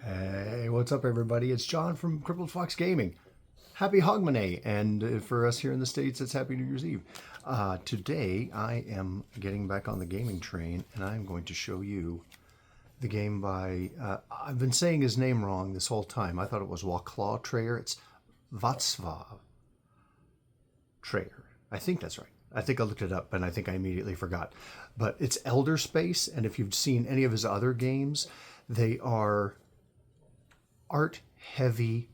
Hey, what's up, everybody? It's John from Crippled Fox Gaming. Happy Hogmanay, and for us here in the States, it's Happy New Year's Eve. Today, I am getting back on the gaming train, and I'm going to show you the game by... I've been saying his name wrong this whole time. I thought it was Warclaw Trayer. It's Václav Trayer. I think that's right. I think I looked it up, and I think I immediately forgot. But it's Elder Space, and if you've seen any of his other games, they are art heavy,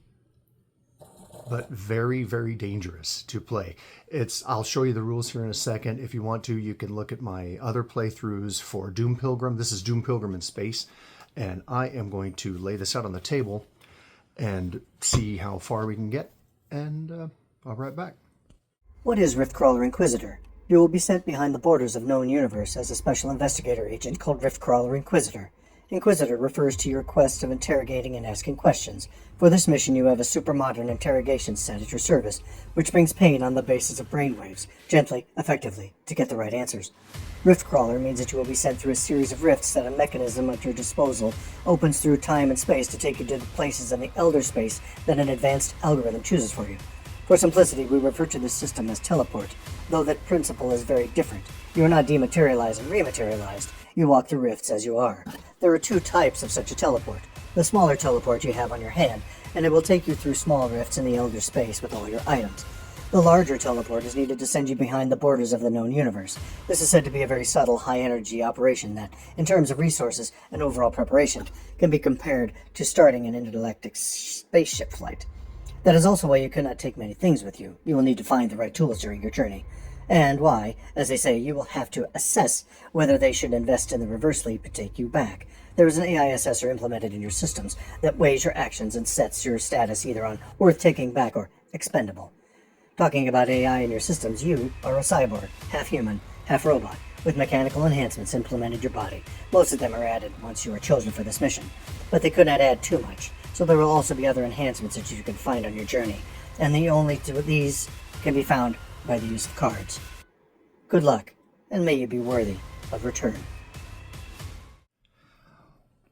but very, very dangerous to play. I'll show you the rules here in a second. If you want to, you can look at my other playthroughs for Doom Pilgrim. This is Doom Pilgrim in Space, and I am going to lay this out on the table and see how far we can get, and I'll be right back. What is Riftcrawler Inquisitor? You will be sent behind the borders of known universe as a special investigator agent called Riftcrawler Inquisitor. Inquisitor refers to your quest of interrogating and asking questions. For this mission, you have a super-modern interrogation set at your service, which brings pain on the basis of brainwaves, gently, effectively, to get the right answers. Riftcrawler means that you will be sent through a series of rifts that a mechanism at your disposal opens through time and space to take you to the places in the elder space that an advanced algorithm chooses for you. For simplicity, we refer to this system as teleport, though that principle is very different. You are not dematerialized and rematerialized. You walk through rifts as you are. There are two types of such a teleport. The smaller teleport you have on your hand, and it will take you through small rifts in the elder space with all your items. The larger teleport is needed to send you behind the borders of the known universe. This is said to be a very subtle, high-energy operation that, in terms of resources and overall preparation, can be compared to starting an intergalactic spaceship flight. That is also why you cannot take many things with you. You will need to find the right tools during your journey. And why, as they say, you will have to assess whether they should invest in the reverse leap to take you back. There is an AI assessor implemented in your systems that weighs your actions and sets your status either on worth taking back or expendable. Talking about AI in your systems, you are a cyborg, half human, half robot, with mechanical enhancements implemented in your body. Most of them are added once you are chosen for this mission, but they could not add too much, so there will also be other enhancements that you can find on your journey, and the only two of these can be found by the use of cards. Good luck, and may you be worthy of return.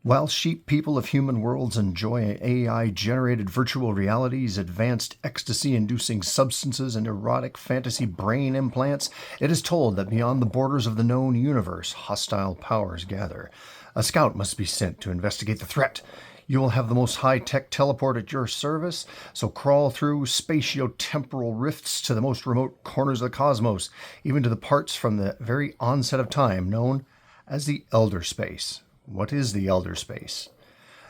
While sheep people of human worlds enjoy AI-generated virtual realities, advanced ecstasy-inducing substances, and erotic fantasy brain implants, it is told that beyond the borders of the known universe, hostile powers gather. A scout must be sent to investigate the threat. You will have the most high-tech teleport at your service, so crawl through spatio-temporal rifts to the most remote corners of the cosmos, even to the parts from the very onset of time known as the Elder Space. What is the Elder Space?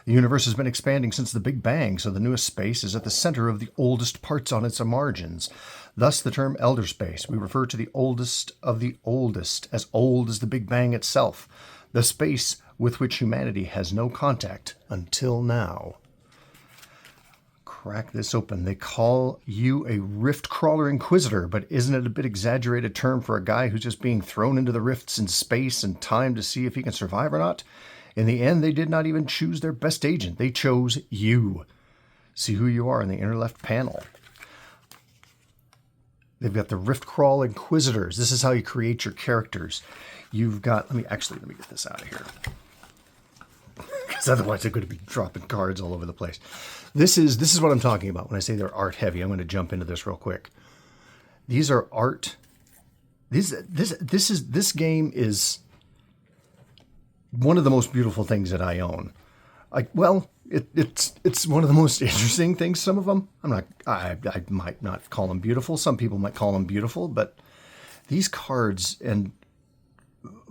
The universe has been expanding since the Big Bang, so the newest space is at the center of the oldest parts on its margins. Thus the term Elder Space. We refer to the oldest of the oldest, as old as the Big Bang itself. The space with which humanity has no contact until now. Crack this open. They call you a Riftcrawler Inquisitor, but isn't it a bit exaggerated term for a guy who's just being thrown into the rifts in space and time to see if he can survive or not? In the end, they did not even choose their best agent. They chose you. See who you are in the inner left panel. They've got the Riftcrawl Inquisitors. This is how you create your characters. You've got, let me get this out of here, because otherwise they're going to be dropping cards all over the place. This is what I'm talking about when I say they're art heavy. I'm going to jump into this real quick. These are art. This game is one of the most beautiful things that I own. It's one of the most interesting things. Some of them, I might not call them beautiful. Some people might call them beautiful, but these cards and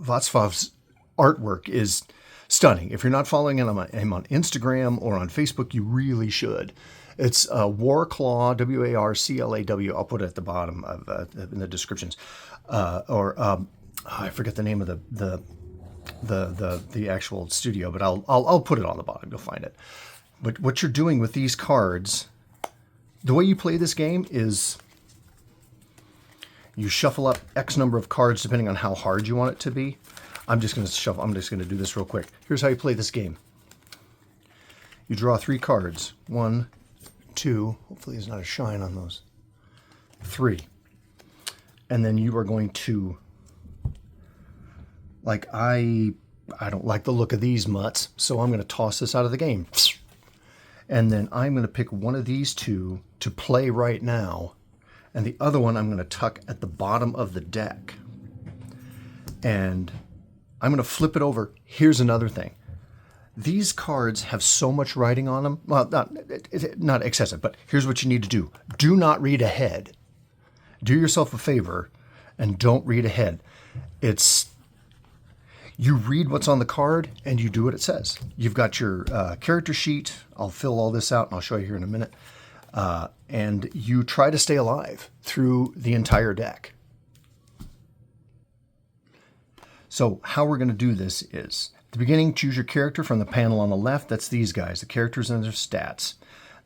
Václav's artwork is stunning. If you're not following him on Instagram or on Facebook, you really should. It's Warclaw, W-A-R-C-L-A-W. I'll put it at the bottom of in the descriptions. I forget the name of the actual studio, but I'll put it on the bottom. You'll find it. But what you're doing with these cards, the way you play this game is you shuffle up X number of cards depending on how hard you want it to be. I'm just going to do this real quick. Here's how you play this game. You draw 3 cards. 1, 2. Hopefully there's not a shine on those. 3. And then you are going to, like, I don't like the look of these mutts, so I'm going to toss this out of the game. And then I'm going to pick one of these two to play right now. And the other one I'm going to tuck at the bottom of the deck. And I'm going to flip it over. Here's another thing. These cards have so much writing on them. Well, not excessive, but here's what you need to do. Do not read ahead. Do yourself a favor and don't read ahead. You read what's on the card and you do what it says. You've got your character sheet. I'll fill all this out and I'll show you here in a minute. And you try to stay alive through the entire deck. So how we're going to do this is, at the beginning, choose your character from the panel on the left. That's these guys, the characters and their stats.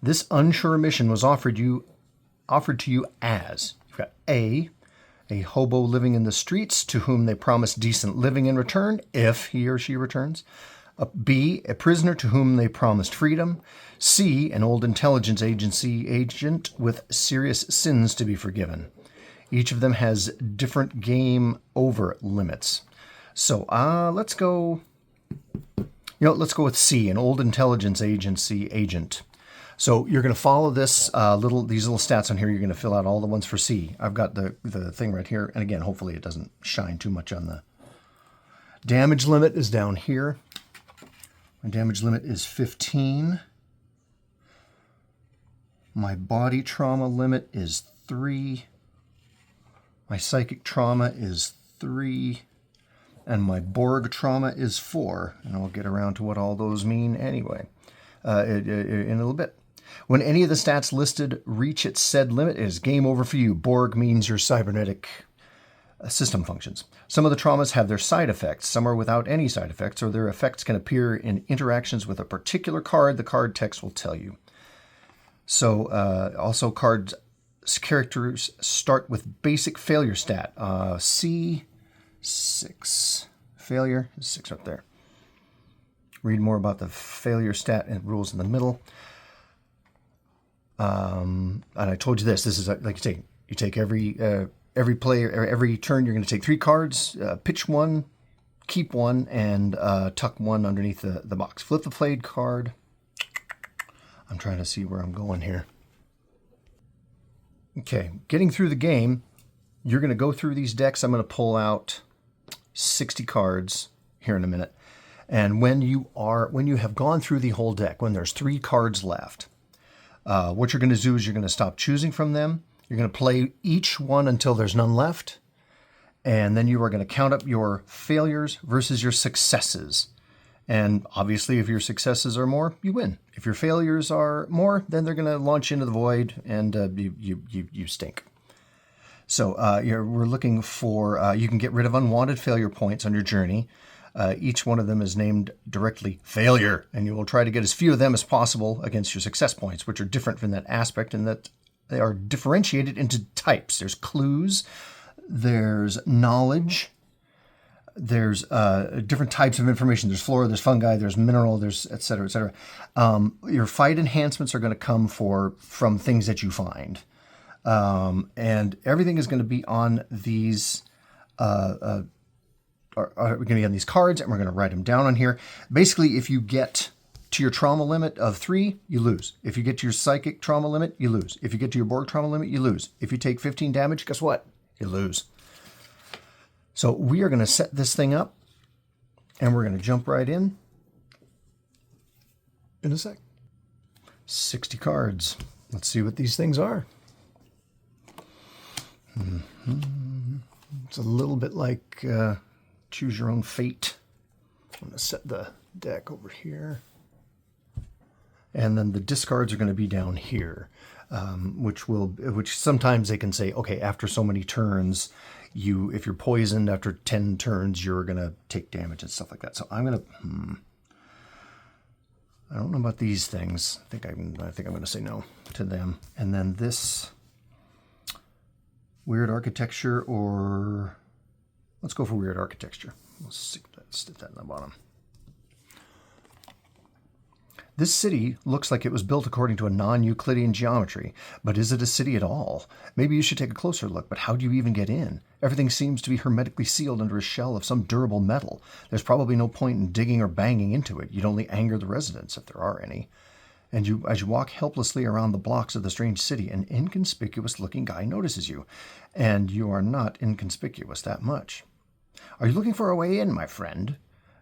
This unsure mission was offered to you as, you've got A hobo living in the streets to whom they promise decent living in return, if he or she returns. B, a prisoner to whom they promised freedom. C, an old intelligence agency agent with serious sins to be forgiven. Each of them has different game over limits. So let's go with C, an old intelligence agency agent. So you're going to follow this these little stats on here. You're going to fill out all the ones for C. I've got the thing right here. And again, hopefully it doesn't shine too much on the damage limit is down here. My damage limit is 15. My body trauma limit is 3. My psychic trauma is 3. And my Borg trauma is 4. And I'll get around to what all those mean anyway in a little bit. When any of the stats listed reach its said limit, it is game over for you. Borg means your cybernetic system functions. Some of the traumas have their side effects. Some are without any side effects, or their effects can appear in interactions with a particular card. The card text will tell you. So also characters start with basic failure stat. C6. Failure is 6 up there. Read more about the failure stat and rules in the middle. And I told you this is like you take every player, every turn, you're going to take 3 cards, pitch one, keep one, and tuck one underneath the box. Flip the played card. I'm trying to see where I'm going here. Okay, getting through the game, you're going to go through these decks. I'm going to pull out 60 cards here in a minute. And when you have gone through the whole deck, when there's 3 cards left, what you're going to do is you're going to stop choosing from them. You're going to play each one until there's none left. And then you are going to count up your failures versus your successes. And obviously, if your successes are more, you win. If your failures are more, then they're going to launch into the void and you stink. So we're looking for, you can get rid of unwanted failure points on your journey. Each one of them is named directly failure, and you will try to get as few of them as possible against your success points, which are different from that aspect in that they are differentiated into types. There's clues, there's knowledge, there's different types of information. There's flora, there's fungi, there's mineral, there's et cetera, et cetera. Your fight enhancements are going to come from things that you find. And everything is going to be on these are going to be on these cards, and we're going to write them down on here. Basically, if you get to your trauma limit of 3, you lose. If you get to your psychic trauma limit, you lose. If you get to your Borg trauma limit, you lose. If you take 15 damage, guess what? You lose. So we are going to set this thing up, and we're going to jump right in a sec. 60 cards. Let's see what these things are. It's a little bit like choose your own fate. I'm going to set the deck over here. And then the discards are going to be down here, which sometimes they can say, okay, after so many turns, if you're poisoned after 10 turns, you're going to take damage and stuff like that. So I'm going to, I don't know about these things. I think I'm going to say no to them. And then this weird architecture, or let's go for weird architecture. Let's stick that in the bottom. This city looks like it was built according to a non-Euclidean geometry, but is it a city at all? Maybe you should take a closer look, but how do you even get in? Everything seems to be hermetically sealed under a shell of some durable metal. There's probably no point in digging or banging into it. You'd only anger the residents, if there are any. and as you walk helplessly around the blocks of the strange city, an inconspicuous-looking guy notices you, and you are not inconspicuous that much. "Are you looking for a way in, my friend?"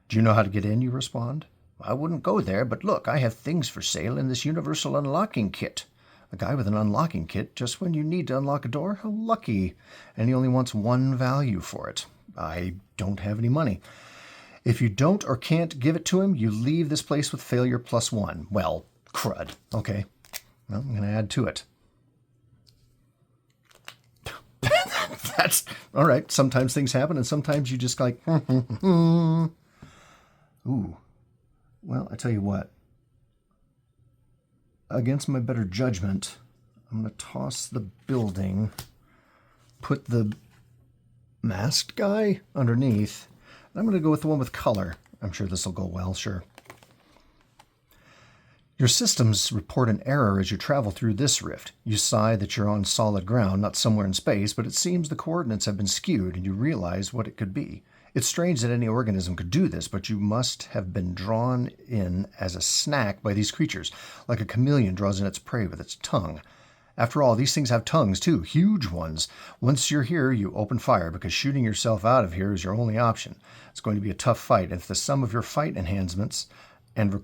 "Do you know how to get in?" you respond. "I wouldn't go there, but look, I have things for sale in this universal unlocking kit." A guy with an unlocking kit just when you need to unlock a door? How lucky. And he only wants one value for it. I don't have any money. If you don't or can't give it to him, you leave this place with failure +1. Well, crud. Okay. Well, I'm going to add to it. That's all right. Sometimes things happen, and sometimes you just like, Ooh. Well, I tell you what. Against my better judgment, I'm going to toss the building, put the masked guy underneath. I'm going to go with the one with color. I'm sure this will go well, sure. Your systems report an error as you travel through this rift. You sigh that you're on solid ground, not somewhere in space, but it seems the coordinates have been skewed, and you realize what it could be. It's strange that any organism could do this, but you must have been drawn in as a snack by these creatures, like a chameleon draws in its prey with its tongue. After all, these things have tongues too, huge ones. Once you're here, you open fire, because shooting yourself out of here is your only option. It's going to be a tough fight. If the sum of your fight enhancements and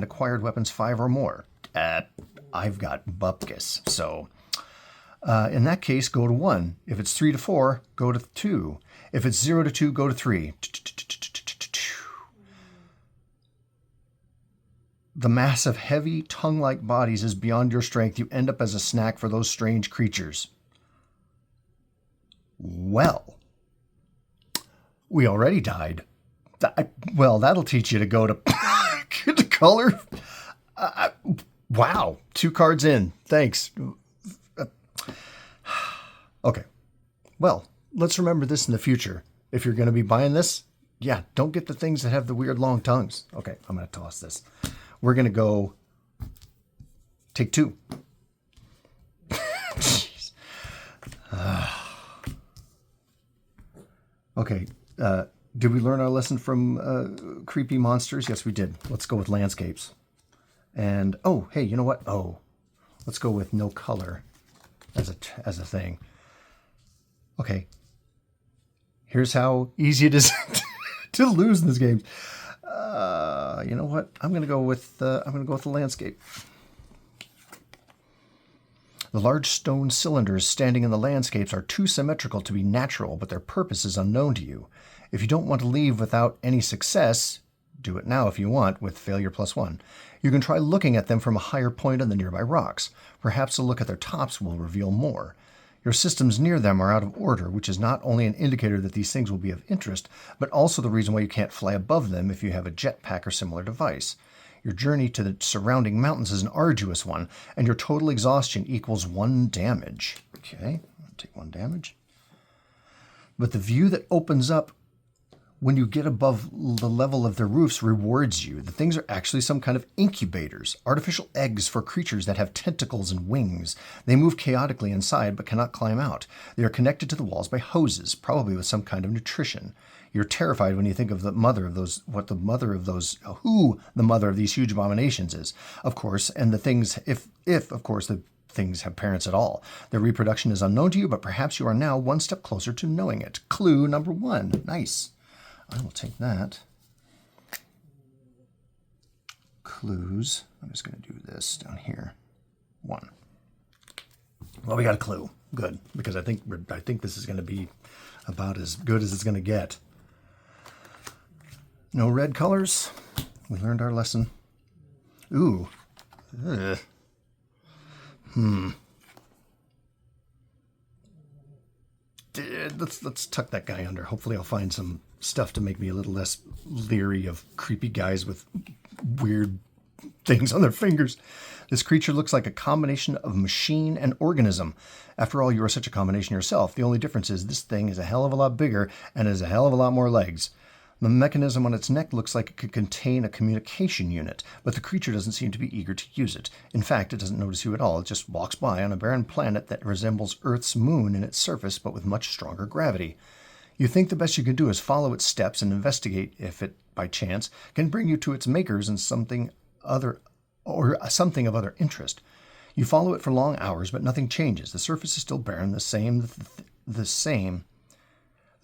acquired weapons 5 or more? I've got bupkis, so... in that case, go to 1. If it's 3 to 4, go to 2. If it's 0 to 2, go to 3. The mass of heavy, tongue-like bodies is beyond your strength. You end up as a snack for those strange creatures. Well, we already died. Well, that'll teach you to go to, to color. Wow, 2 cards in. Thanks. Okay. Well, let's remember this in the future. If you're going to be buying this, yeah, don't get the things that have the weird long tongues. Okay, I'm going to toss this. We're going to go take 2. Jeez. Okay. Did we learn our lesson from creepy monsters? Yes, we did. Let's go with landscapes. And, oh, hey, you know what? Oh, let's go with no color as a thing. Okay. Here's how easy it is to lose in this game. You know what? I'm going to go with the landscape. The large stone cylinders standing in the landscapes are too symmetrical to be natural, but their purpose is unknown to you. If you don't want to leave without any success, do it now if you want, with failure +1. You can try looking at them from a higher point on the nearby rocks. Perhaps a look at their tops will reveal more. Your systems near them are out of order, which is not only an indicator that these things will be of interest, but also the reason why you can't fly above them if you have a jetpack or similar device. Your journey to the surrounding mountains is an arduous one, and your total exhaustion equals 1 damage. Okay, I'll take 1 damage. But the view that opens up when you get above the level of their roofs rewards you. The things are actually some kind of incubators, artificial eggs for creatures that have tentacles and wings. They move chaotically inside but cannot climb out. They are connected to the walls by hoses, probably with some kind of nutrition. You're terrified when you think of who the mother of these huge abominations is, of course, and the things, if of course the things have parents at all. Their reproduction is unknown to you, but perhaps you are now 1 step closer to knowing it. Clue number 1. Nice. I will take that. Clues. I'm just going to do this down here. 1. Well, we got a clue. Good, because I think this is going to be about as good as it's going to get. No red colors. We learned our lesson. Ooh. Ugh. Let's tuck that guy under. Hopefully I'll find some stuff to make me a little less leery of creepy guys with weird things on their fingers. This creature looks like a combination of machine and organism. After all, you are such a combination yourself. The only difference is this thing is a hell of a lot bigger and has a hell of a lot more legs. The mechanism on its neck looks like it could contain a communication unit, but the creature doesn't seem to be eager to use it. In fact, it doesn't notice you at all. It just walks by on a barren planet that resembles Earth's moon in its surface, but with much stronger gravity. You think the best you can do is follow its steps and investigate if it, by chance, can bring you to its makers and something of other interest. You follow it for long hours, but nothing changes. The surface is still barren, the same. The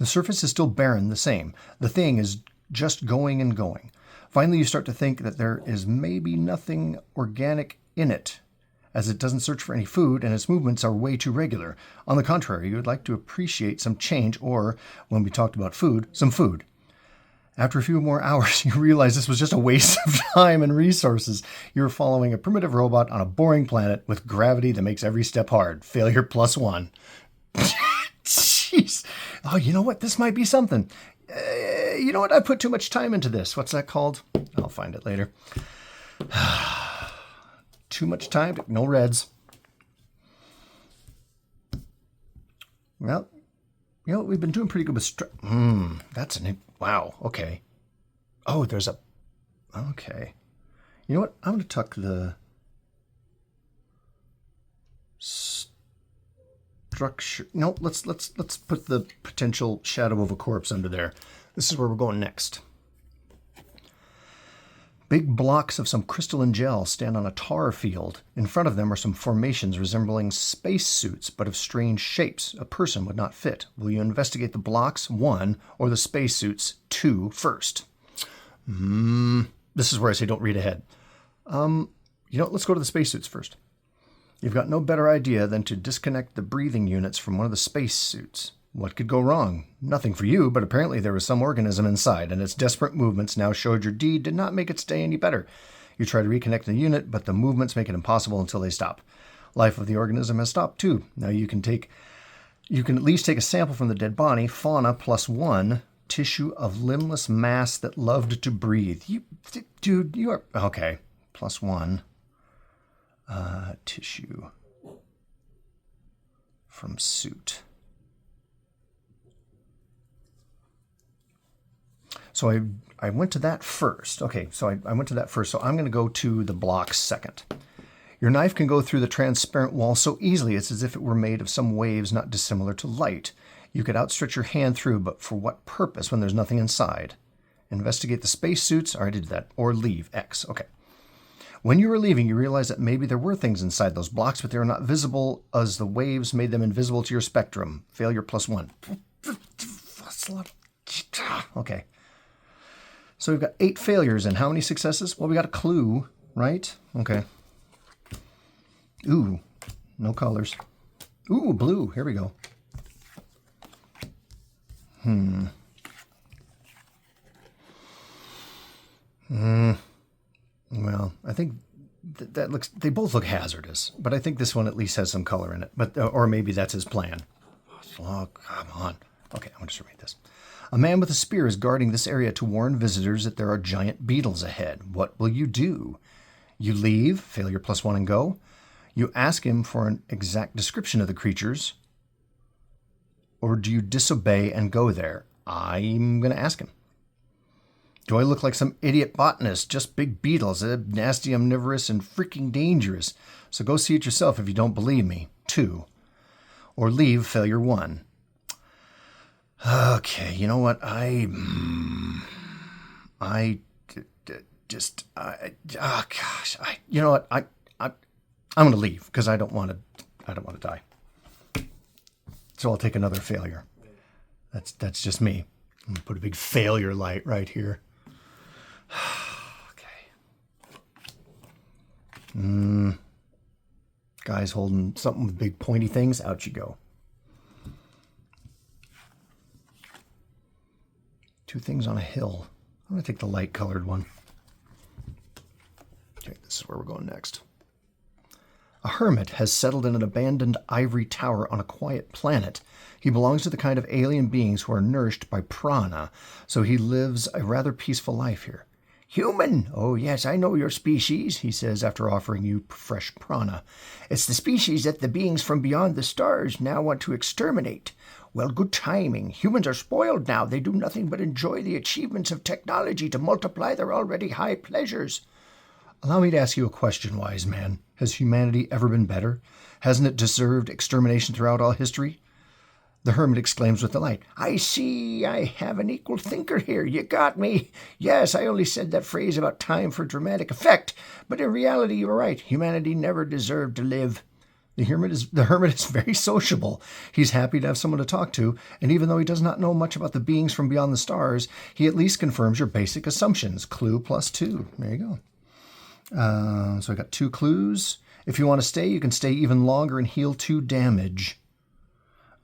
surface is still barren, the same. The thing is just going and going. Finally, you start to think that there is maybe nothing organic in it, as it doesn't search for any food and its movements are way too regular. On the contrary, you would like to appreciate some change or, when we talked about food, some food. After a few more hours, you realize this was just a waste of time and resources. You're following a primitive robot on a boring planet with gravity that makes every step hard. Failure +1. Jeez. Oh, you know what? This might be something. You know what? I put too much time into this. What's that called? I'll find it later. Too much time. No reds. Well, you know, we've been doing pretty good with... that's an... Wow. Okay. Oh, there's a... Okay. You know what? I'm going to tuck the... structure. No, let's put the potential shadow of a corpse under there. This is where we're going next. Big blocks of some crystalline gel stand on a tar field. In front of them are some formations resembling spacesuits, but of strange shapes. A person would not fit. Will you investigate the blocks, 1, or the spacesuits, 2, first? This is where I say don't read ahead. You know, let's go to the spacesuits first. You've got no better idea than to disconnect the breathing units from one of the spacesuits. What could go wrong? Nothing for you, but apparently there was some organism inside, and its desperate movements now showed your deed did not make its day any better. You try to reconnect the unit, but the movements make it impossible until they stop. Life of the organism has stopped too. Now you can at least take a sample from the dead body, fauna +1, tissue of limbless mass that loved to breathe. Dude, you are... Okay, +1. Tissue from suit. So I went to that first. Okay, so I went to that first. So I'm going to go to the blocks second. Your knife can go through the transparent wall so easily it's as if it were made of some waves not dissimilar to light. You could outstretch your hand through, but for what purpose when there's nothing inside? Investigate the spacesuits. I already did that. Or leave. X. Okay. When you were leaving, you realized that maybe there were things inside those blocks, but they were not visible as the waves made them invisible to your spectrum. Failure +1. That's a lot. Okay. So we've got 8 failures and how many successes? Well, we got a clue, right? Okay. Ooh, no colors. Ooh, blue. Here we go. Well, I think that looks, they both look hazardous, but I think this one at least has some color in it. But or maybe that's his plan. Oh, come on. Okay, I'm going to just read this. A man with a spear is guarding this area to warn visitors that there are giant beetles ahead. What will you do? You leave, failure +1 and go. You ask him for an exact description of the creatures. Or do you disobey and go there? I'm going to ask him. Do I look like some idiot botanist? Just big beetles, nasty, omnivorous, and freaking dangerous. So go see it yourself if you don't believe me. 2. Or leave, failure 1. Okay, you know what? You know what? I'm going to leave because I don't want to die. So I'll take another failure. That's just me. I'm going to put a big failure light right here. Okay. Guys holding something with big pointy things. Out you go. 2 things on a hill. I'm going to take the light colored one. Okay, this is where we're going next. A hermit has settled in an abandoned ivory tower on a quiet planet. He belongs to the kind of alien beings who are nourished by prana, so he lives a rather peaceful life here. Human! Oh, yes, I know your species, he says after offering you fresh prana. It's the species that the beings from beyond the stars now want to exterminate. Well, good timing. Humans are spoiled now. They do nothing but enjoy the achievements of technology to multiply their already high pleasures. Allow me to ask you a question, wise man. Has humanity ever been better? Hasn't it deserved extermination throughout all history? The hermit exclaims with delight. I see I have an equal thinker here. You got me. Yes, I only said that phrase about time for dramatic effect, but in reality you were right. Humanity never deserved to live. The hermit is very sociable. He's happy to have someone to talk to, and even though he does not know much about the beings from beyond the stars, he at least confirms your basic assumptions. Clue +2. There you go. So I got 2 clues. If you want to stay, you can stay even longer and heal 2 damage.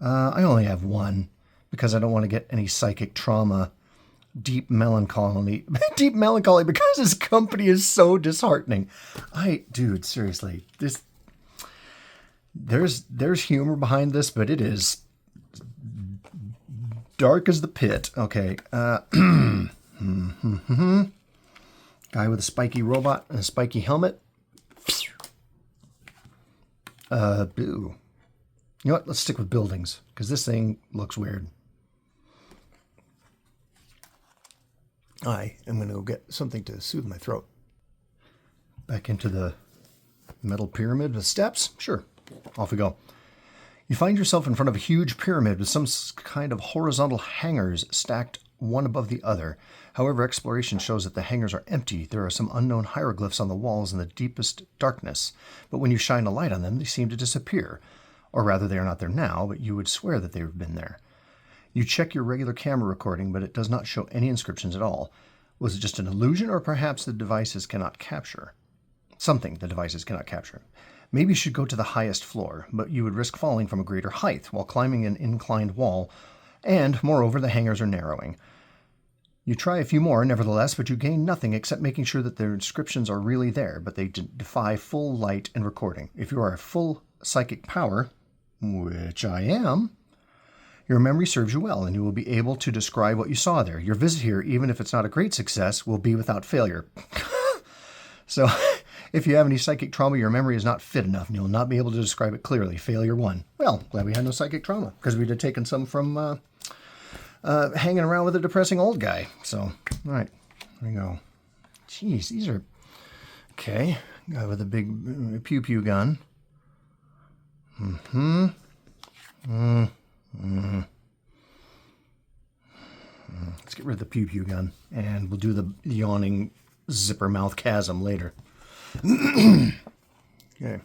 I only have 1 because I don't want to get any psychic trauma. Deep melancholy. Deep melancholy because his company is so disheartening. Dude, seriously, there's humor behind this, but it is dark as the pit. Okay. Guy with a spiky robot and a spiky helmet. Boo. You know what? Let's stick with buildings, because this thing looks weird. I am going to go get something to soothe my throat. Back into the metal pyramid with steps? Sure. Off we go. You find yourself in front of a huge pyramid with some kind of horizontal hangars stacked one above the other. However, exploration shows that the hangars are empty. There are some unknown hieroglyphs on the walls in the deepest darkness, but when you shine a light on them, they seem to disappear. Or rather, they are not there now, but you would swear that they have been there. You check your regular camera recording, but it does not show any inscriptions at all. Was it just an illusion, or perhaps the devices cannot capture? Something the devices cannot capture. Maybe you should go to the highest floor, but you would risk falling from a greater height while climbing an inclined wall, and, moreover, the hangars are narrowing. You try a few more, nevertheless, but you gain nothing except making sure that their inscriptions are really there, but they defy full light and recording. If you are at full psychic power, which I am, your memory serves you well, and you will be able to describe what you saw there. Your visit here, even if it's not a great success, will be without failure. So, if you have any psychic trauma, your memory is not fit enough, and you'll not be able to describe it clearly. Failure 1. Well, glad we had no psychic trauma, because we'd have taken some from hanging around with a depressing old guy. So, all right, there we go. Jeez, these are... Okay, guy with a big pew-pew gun. Let's get rid of the pew-pew gun, and we'll do the yawning zipper mouth chasm later. Okay.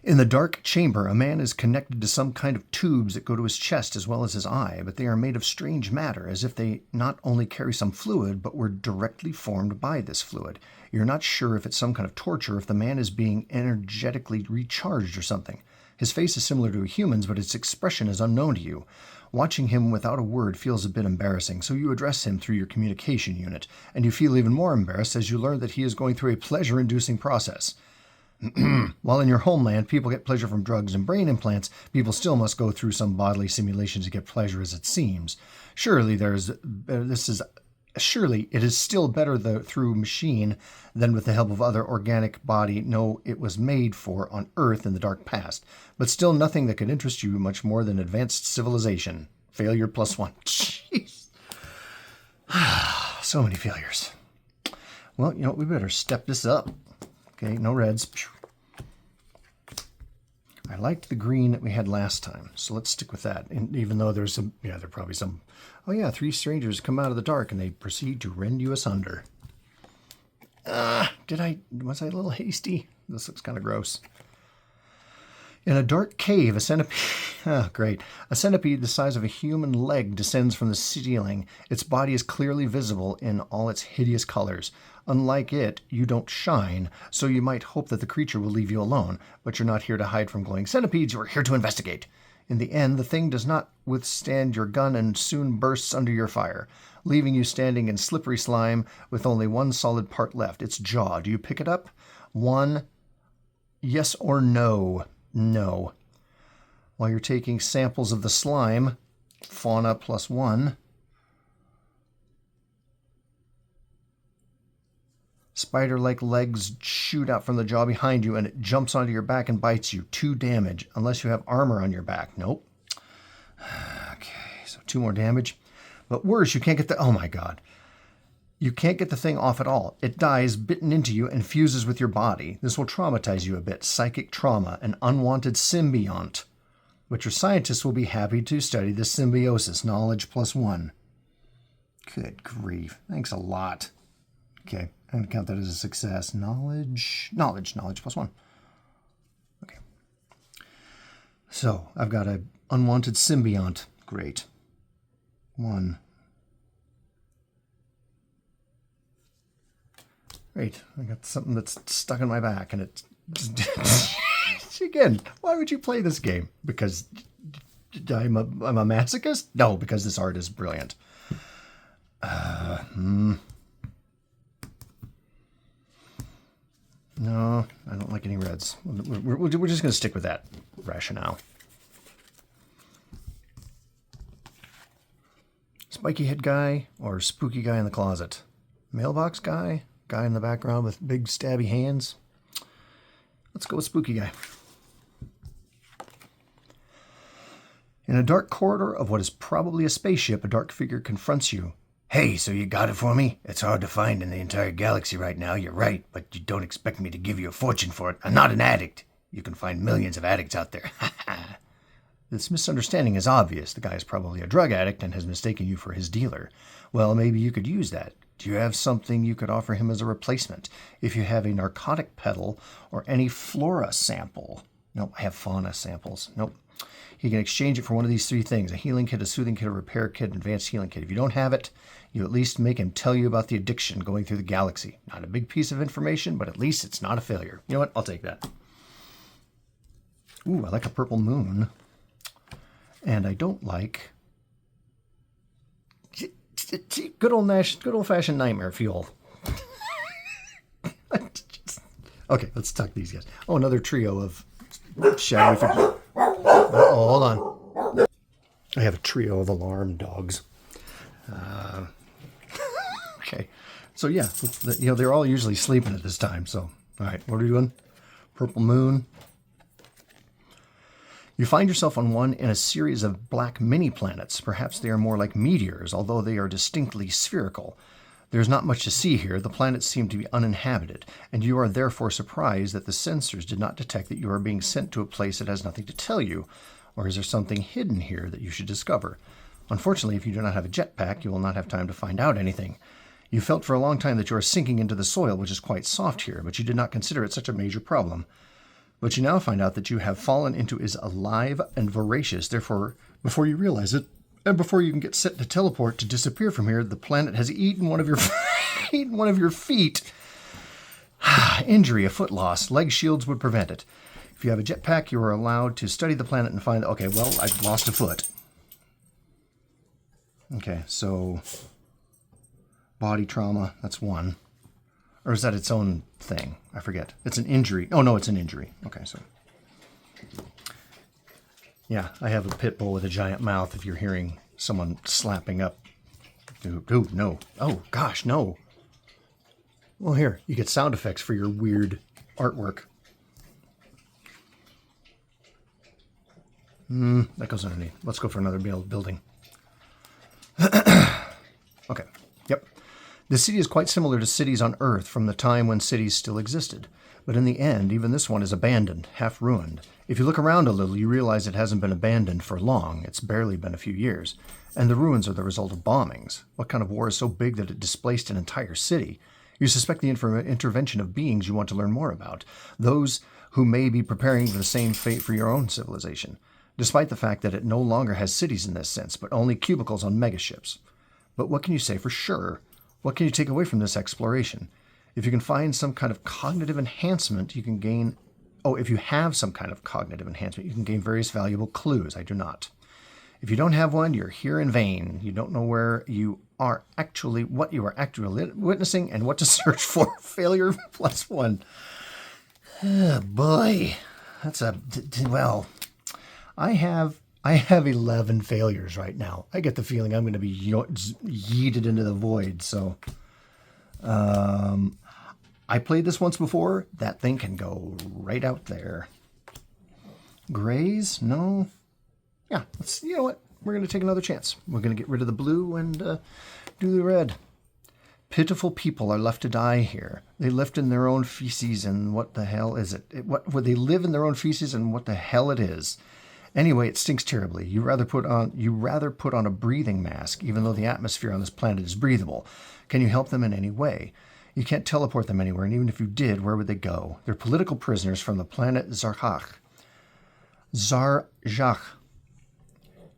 In the dark chamber, a man is connected to some kind of tubes that go to his chest as well as his eye, but they are made of strange matter, as if they not only carry some fluid, but were directly formed by this fluid. You're not sure if it's some kind of torture, or if the man is being energetically recharged or something. His face is similar to a human's, but its expression is unknown to you. Watching him without a word feels a bit embarrassing, so you address him through your communication unit, and you feel even more embarrassed as you learn that he is going through a pleasure-inducing process. While in your homeland, people get pleasure from drugs and brain implants, people still must go through some bodily simulations to get pleasure, as it seems. Surely it is still better through machine than with the help of other organic body it was made for on Earth in the dark past, but still nothing that could interest you much more than advanced civilization. Failure +1. Jeez. So many failures. Well, you know what? We better step this up. Okay, no reds. I liked the green that we had last time, so let's stick with that. And even though there's some, there are probably some, 3 strangers come out of the dark and they proceed to rend you asunder. Was I a little hasty? This looks kind of gross. In a dark cave, a centipede, a centipede the size of a human leg descends from the ceiling. Its body is clearly visible in all its hideous colors. Unlike it, you don't shine, so you might hope that the creature will leave you alone, but you're not here to hide from glowing centipedes, you are here to investigate. In the end, the thing does not withstand your gun and soon bursts under your fire, leaving you standing in slippery slime with only one solid part left, its jaw. Do you pick it up? 1, yes or no? No. While you're taking samples of the slime, fauna +1. Spider-like legs shoot out from the jaw behind you, and it jumps onto your back and bites you. 2 damage, unless you have armor on your back. Nope. Okay, so 2 more damage. But worse, you can't get oh my god. You can't get the thing off at all. It dies, bitten into you, and fuses with your body. This will traumatize you a bit. Psychic trauma, an unwanted symbiont. but your scientists will be happy to study the symbiosis. Knowledge +1. Good grief. Thanks a lot. Okay, I'm going to count that as a success. Knowledge +1. Okay. So, I've got an unwanted symbiont. Great. 1. Great. I got something that's stuck in my back, and it's... Again, why would you play this game? Because I'm a masochist? No, because this art is brilliant. No, I don't like any reds. We're just going to stick with that rationale. Spiky head guy or spooky guy in the closet? Mailbox guy? Guy in the background with big stabby hands? Let's go with spooky guy. In a dark corridor of what is probably a spaceship, a dark figure confronts you. Hey, so you got it for me? It's hard to find in the entire galaxy right now, you're right, but you don't expect me to give you a fortune for it. I'm not an addict. You can find millions of addicts out there. This misunderstanding is obvious. The guy is probably a drug addict and has mistaken you for his dealer. Well, maybe you could use that. Do you have something you could offer him as a replacement? If you have a narcotic petal or any flora sample. Nope, I have fauna samples. Nope. You can exchange it for one of these 3 things: a healing kit, a soothing kit, a repair kit, an advanced healing kit. If you don't have it, you at least make him tell you about the addiction going through the galaxy. Not a big piece of information, but at least it's not a failure. You know what? I'll take that. Ooh, I like a purple moon. And I don't like good old-fashioned nightmare fuel. Okay, let's tuck these guys. Oh, another trio of shadowy figures. Oh, hold on. I have a trio of alarm dogs. Okay, so yeah, they're all usually sleeping at this time. So, all right, what are we doing? Purple moon. You find yourself on one in a series of black mini-planets. Perhaps they are more like meteors, although they are distinctly spherical. There's not much to see here. The planets seem to be uninhabited, and you are therefore surprised that the sensors did not detect that you are being sent to a place that has nothing to tell you. Or is there something hidden here that you should discover? Unfortunately, if you do not have a jetpack, you will not have time to find out anything. You felt for a long time that you are sinking into the soil, which is quite soft here, but you did not consider it such a major problem. But you now find out that you have fallen into is alive and voracious. Therefore, before you realize it, and before you can get set to teleport to disappear from here, the planet has eaten one of your feet. Injury, a foot loss. Leg shields would prevent it. If you have a jetpack, you are allowed to study the planet and find, okay, well, I've lost a foot. Okay, so body trauma, that's 1. Or is that its own thing? I forget. It's an injury. Oh, no, it's an injury. Okay, so. Yeah, I have a pit bull with a giant mouth if you're hearing someone slapping up. Dude, no. Oh, gosh, no. Well, here, you get sound effects for your weird artwork. That goes underneath. Let's go for another building. Okay, yep. The city is quite similar to cities on Earth from the time when cities still existed. But in the end, even this one is abandoned, half ruined. If you look around a little, you realize it hasn't been abandoned for long. It's barely been a few years. And the ruins are the result of bombings. What kind of war is so big that it displaced an entire city? You suspect the intervention of beings you want to learn more about. Those who may be preparing for the same fate for your own civilization. Despite the fact that it no longer has cities in this sense, but only cubicles on megaships. But what can you say for sure? What can you take away from this exploration? If you can find some kind of cognitive enhancement, you can gain... Oh, if you have some kind of cognitive enhancement, you can gain various valuable clues. I do not. If you don't have one, you're here in vain. You don't know where you are actually, what you are actually witnessing, and what to search for. Failure +1. Oh, boy. That's a... Well, I have 11 failures right now. I get the feeling I'm going to be yeeted into the void, so... I played this once before. That thing can go right out there. Grays? No. Yeah, you know what? We're going to take another chance. We're going to get rid of the blue and do the red. Pitiful people are left to die here. They lived in their own feces, and what the hell is it? They live in their own feces, and what the hell it is. Anyway, it stinks terribly. You rather put on a breathing mask, even though the atmosphere on this planet is breathable. Can you help them in any way? You can't teleport them anywhere, and even if you did, where would they go? They're political prisoners from the planet Zarjak.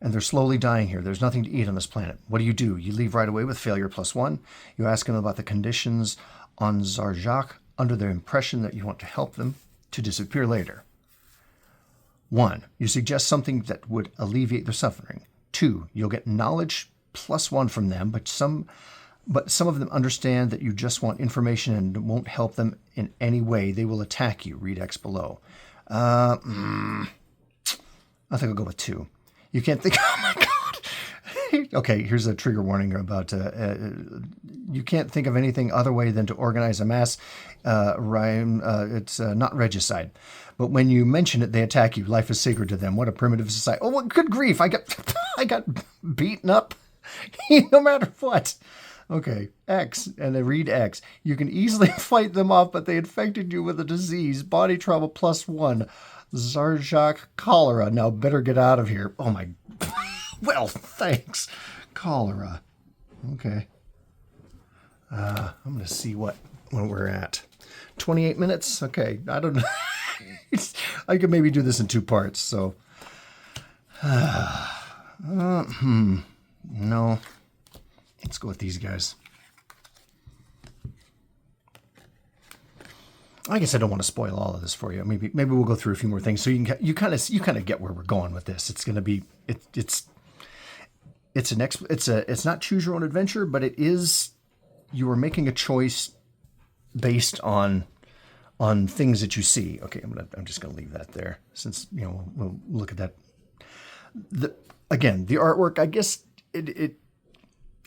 And they're slowly dying here. There's nothing to eat on this planet. What do? You leave right away with failure +1. You ask them about the conditions on Zarjak under the impression that you want to help them to disappear later. 1. You suggest something that would alleviate their suffering. 2. You'll get knowledge +1 from them, but some of them understand that you just want information and won't help them in any way. They will attack you. Read X below. I think I'll go with 2. You can't think... Oh, my God. Okay, here's a trigger warning about... you can't think of anything other way than to organize a mass rhyme. It's not regicide. But when you mention it, they attack you. Life is sacred to them. What a primitive society. Oh, what good grief. I got beaten up no matter what. Okay, X, and then read X. You can easily fight them off, but they infected you with a disease. Body trauma +1. Zarjak cholera. Now better get out of here. Oh my... Well, thanks. Cholera. Okay. I'm going to see what we're at. 28 minutes? Okay, I don't know. I could maybe do this in 2 parts, so... No. Let's go with these guys. I guess I don't want to spoil all of this for you. Maybe we'll go through a few more things so you kind of get where we're going with this. It's going to be it's not choose your own adventure, but it is, you are making a choice based on things that you see. Okay, I'm just going to leave that there since we'll look at that. The artwork, I guess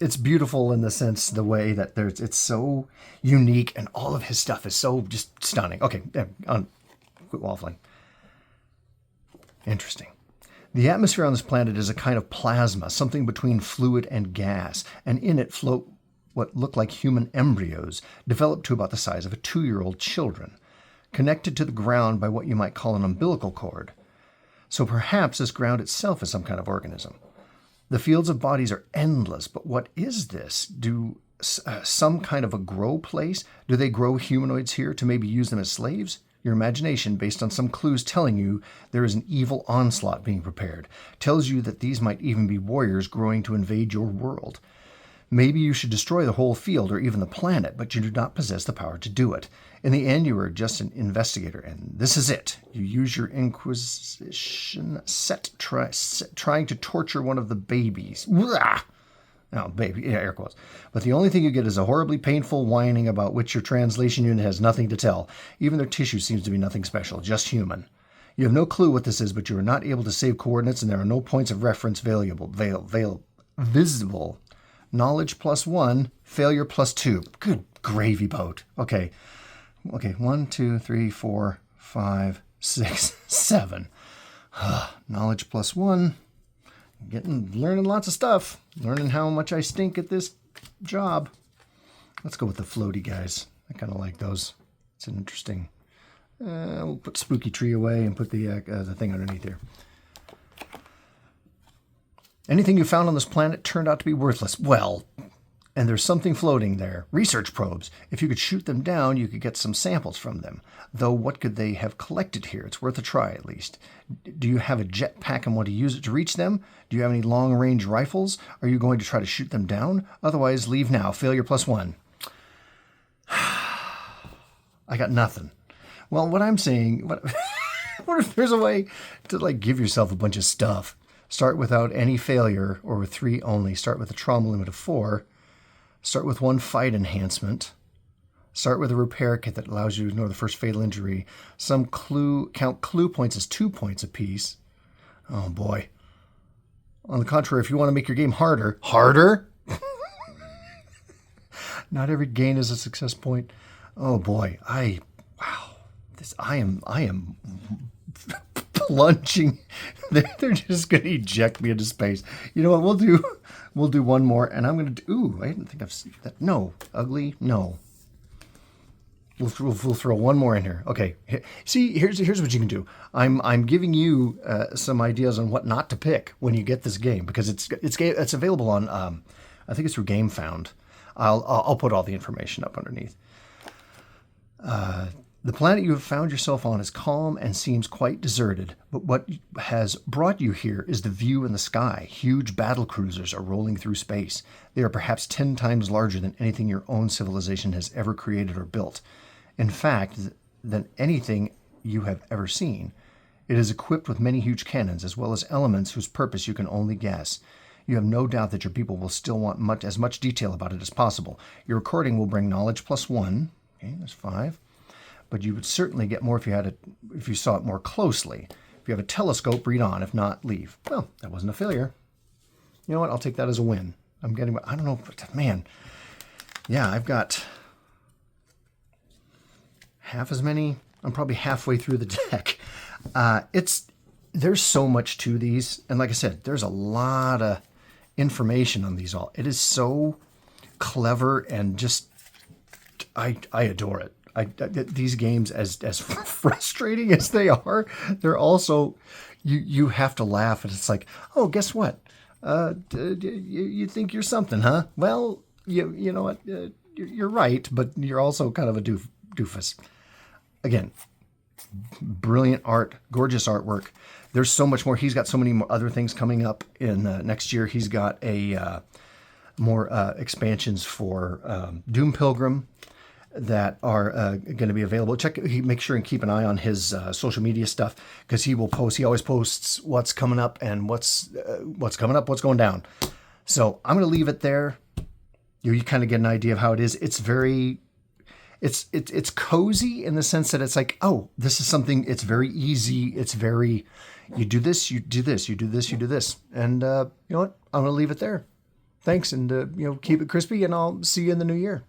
it's beautiful in the sense, the way that it's so unique and all of his stuff is so just stunning. Okay, quit waffling. Interesting. The atmosphere on this planet is a kind of plasma, something between fluid and gas, and in it float what look like human embryos, developed to about the size of a 2-year-old children, connected to the ground by what you might call an umbilical cord. So perhaps this ground itself is some kind of organism. The fields of bodies are endless, but what is this? Some kind of a grow place? Do they grow humanoids here to maybe use them as slaves? Your imagination, based on some clues telling you there is an evil onslaught being prepared, tells you that these might even be warriors growing to invade your world. Maybe you should destroy the whole field or even the planet, but you do not possess the power to do it. In the end, you are just an investigator, and this is it. You use your Inquisition set trying to torture one of the babies. Oh, baby, yeah, air quotes. But the only thing you get is a horribly painful whining about which your translation unit has nothing to tell. Even their tissue seems to be nothing special, just human. You have no clue what this is, but you are not able to save coordinates, and there are no points of reference visible. Knowledge +1, failure +2. Good gravy boat. Okay, 1, 2, 3, 4, 5, 6, 7. Knowledge +1. Learning lots of stuff. Learning how much I stink at this job. Let's go with the floaty guys. I kind of like those. It's an interesting... we'll put Spooky Tree away and put the thing underneath here. Anything you found on this planet turned out to be worthless. Well, and there's something floating there. Research probes. If you could shoot them down, you could get some samples from them. Though, what could they have collected here? It's worth a try, at least. Do you have a jetpack and want to use it to reach them? Do you have any long-range rifles? Are you going to try to shoot them down? Otherwise, leave now. Failure +1. I got nothing. Well, what I'm saying... What if there's a way to, give yourself a bunch of stuff? Start without any failure, or with 3 only. Start with a trauma limit of 4. Start with 1 fight enhancement. Start with a repair kit that allows you to ignore the first fatal injury. Count clue points as 2 points apiece. Oh boy. On the contrary, if you want to make your game harder, not every gain is a success point. Oh boy. I am plunging. They're just going to eject me into space. You know what we'll do one more, and I'm going to do... Ooh, I didn't think I've seen that. No. Ugly? No. We'll throw one more in here. Okay. See, here's what you can do. I'm giving you some ideas on what not to pick when you get this game, because it's available on I think it's through GameFound. I'll put all the information up underneath. The planet you have found yourself on is calm and seems quite deserted, but what has brought you here is the view in the sky. Huge battle cruisers are rolling through space. They are perhaps 10 times larger than anything your own civilization has ever created or built. In fact, than anything you have ever seen. It is equipped with many huge cannons, as well as elements whose purpose you can only guess. You have no doubt that your people will still want as much detail about it as possible. Your recording will bring knowledge +1. Okay, that's 5. But you would certainly get more if you saw it more closely. If you have a telescope, read on. If not, leave. Well, that wasn't a failure. You know what? I'll take that as a win. I don't know, man. Yeah, I've got half as many. I'm probably halfway through the deck. There's so much to these. And like I said, there's a lot of information on these all. It is so clever and just, I adore it. These games, as frustrating as they are, they're also, you have to laugh, and it's like, oh, guess what? You think you're something, huh? Well, you know what? You're right, but you're also kind of a doofus. Again, brilliant art, gorgeous artwork. There's so much more. He's got so many more other things coming up in next year. He's got more expansions for Doom Pilgrim that are going to be available. Make sure and keep an eye on his social media stuff, because he always posts what's coming up and what's coming up, what's going down. So I'm going to leave it there. You kind of get an idea of how it is. It's very, it's cozy in the sense that it's like, oh, this is something, it's very easy. It's very, you do this, you do this, you do this, you do this. And you know what? I'm going to leave it there. Thanks. And keep it crispy, and I'll see you in the new year.